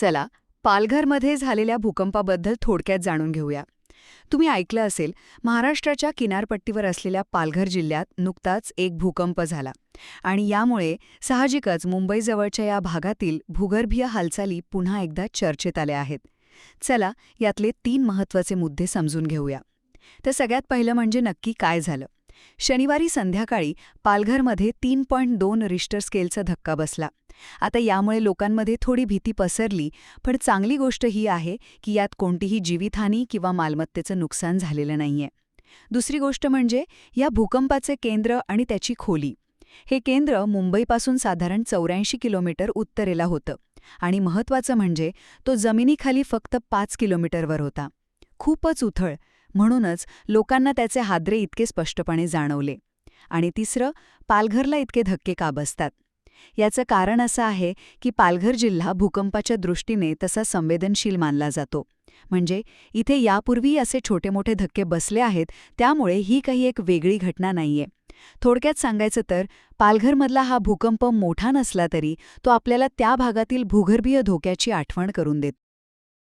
चला, पालघरमध्ये झालेल्या भूकंपाबद्दल थोडक्यात जाणून घेऊया. तुम्ही ऐकलं असेल, महाराष्ट्राच्या किनारपट्टीवर असलेल्या पालघर जिल्ह्यात नुकताच एक भूकंप झाला आणि यामुळे साहजिकच मुंबईजवळच्या या भागातील भूगर्भीय हालचाली पुन्हा एकदा चर्चेत आल्या आहेत. चला, यातले 3 महत्त्वाचे मुद्दे समजून घेऊया. तर सगळ्यात पहिलं म्हणजे नक्की काय झालं. शनिवारी संध्याकाळी पालघरमध्ये 3.2 रिश्टर स्केलचा धक्का बसला. आता यामुळे लोकांमध्ये थोडी भीती पसरली, पण चांगली गोष्ट ही आहे की यात कोणतीही जीवितहानी किंवा मालमत्तेचं नुकसान झालेलं नाहीये. दुसरी गोष्ट म्हणजे या भूकंपाचे केंद्र आणि त्याची खोली. हे केंद्र मुंबईपासून साधारण 84 किलोमीटर उत्तरेला होतं आणि महत्त्वाचं म्हणजे तो जमिनीखाली फक्त 5 किलोमीटरवर होता. खूपच उथळ, म्हणूनच लोकांना त्याचे हादरे इतके स्पष्टपणे जाणवले. आणि तिसरं, पालघरला इतके धक्के का बसतात? याचं कारण असं आहे की पालघर जिल्हा भूकंपाच्या दृष्टीने तसा संवेदनशील मानला जातो. म्हणजे इथे यापूर्वी असे छोटे मोठे धक्के बसले आहेत, त्यामुळे ही काही एक वेगळी घटना नाहीये. थोडक्यात सांगायचं तर पालघरमधला हा भूकंप मोठा नसला तरी तो आपल्याला त्या भागातील भूगर्भीय धोक्याची आठवण करून देतो.